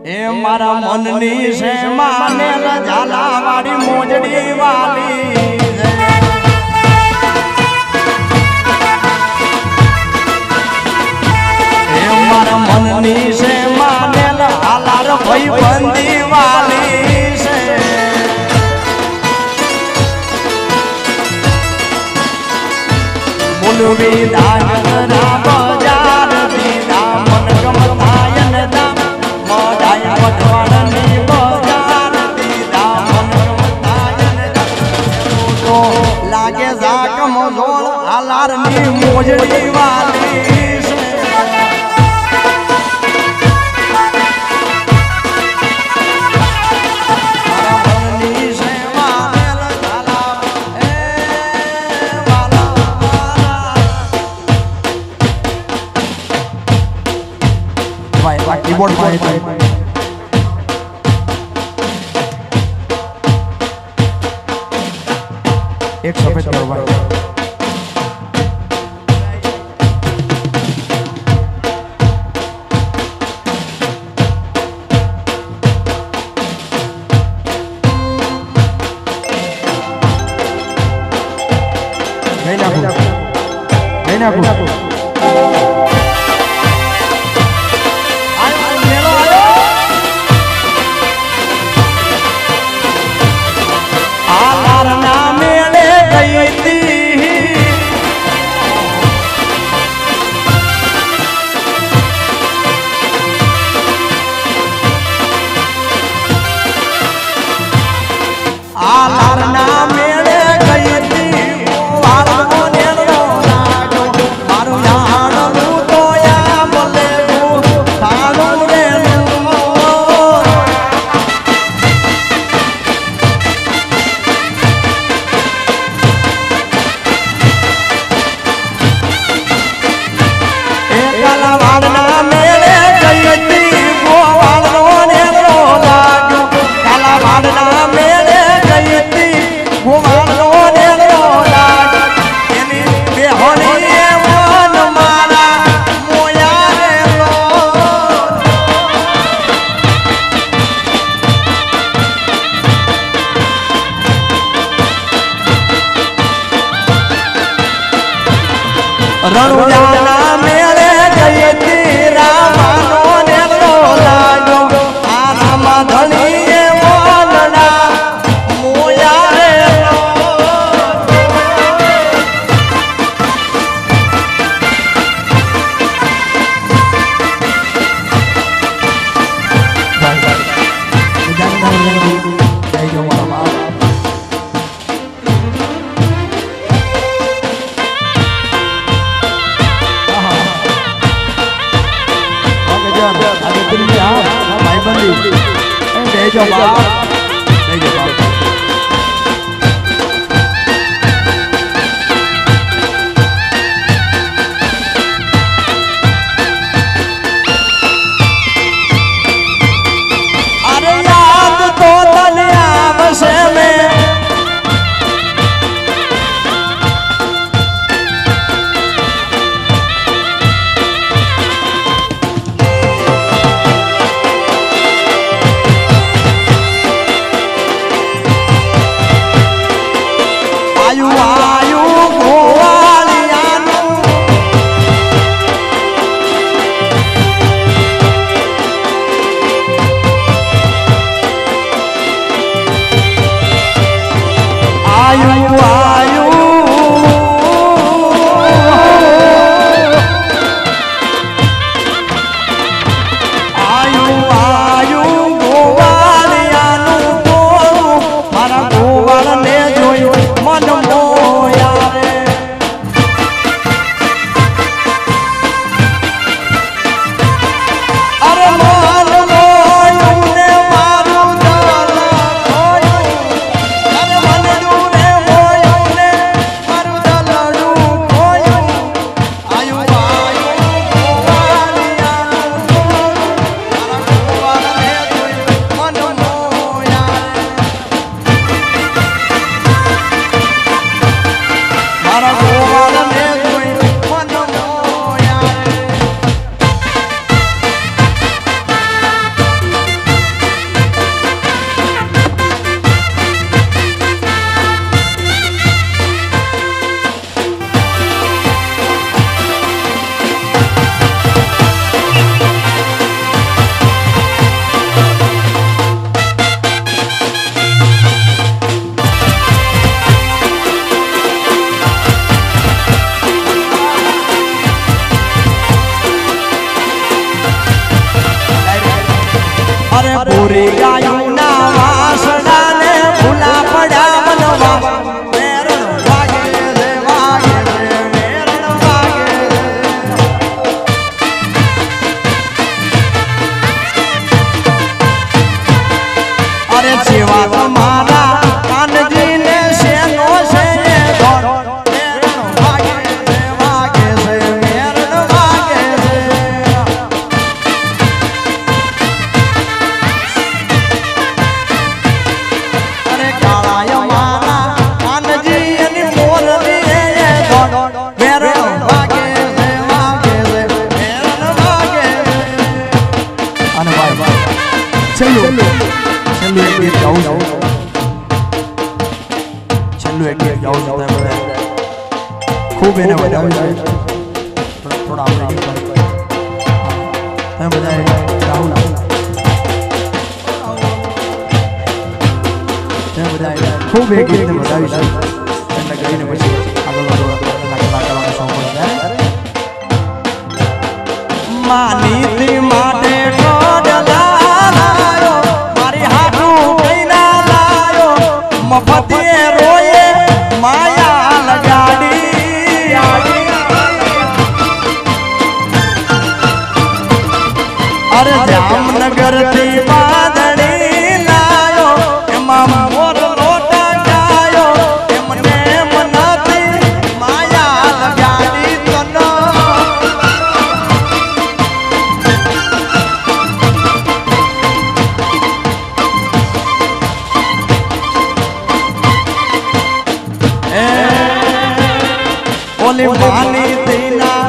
એ મારા મનની છે માને ઝાલા વાળી મોજડી વાલી એ મારા મનની છે માને હાલાર ભાઈ બંદી વાલી છે બોલવી દાનરા બજાર દીધા મન ગમતાયન દા મોડાય પઠવાડની બજાર દીધા મન ગમતાયન દા તો લાગે ઝાક મોઝોલ હાલારની મોજડી વાલી कीबोर्ड मारे एक सफेद करो भाई नहीं ना रणुजाना मेले गई थी रामानो नेलो लागो आराम धनीए मोलना मोया रे भाई बंदी दे जो बाप दे जो बाप अरे याद तो तने आवसे में પૂરી ગાયું ના વાસડા ને ભૂલા પડ્યા મનવા મેરણ વાગે રે વાગે રે મેરણ વાગે રે અરે જેવા તમારા કાનજી ને શેનો છે ધોણ મેરણ વાગે રે વાગે રે મેરણ વાગે રે અરે કાળાય મારા કાનજી એની મોરલી એ ધોણ મેરણ વાગે રે વાગે રે મેરણ વાગે રે અને ભાઈ છેલ્લું એક ગીત ગાઉં છું છેલ્લું એક ગીત ગાઉં છું તમે બધા ખૂબ એને વધાવ્યું છે થોડા આપણે તમે બધા ગાઉં ના તમે બધા ખૂબ એક ગીતને વધાવ્યું છે એટલે ગઈને પછી આગળ કરવાનો શોખ પડે માનીતી માટે મફતે રોયે માયા લગાડી અરે જામનગર થી બાદડી લાયો એમાં મોર લોટા ગાયો એમને મનાતી માયા લગાડી તનો ઓલી માની તેના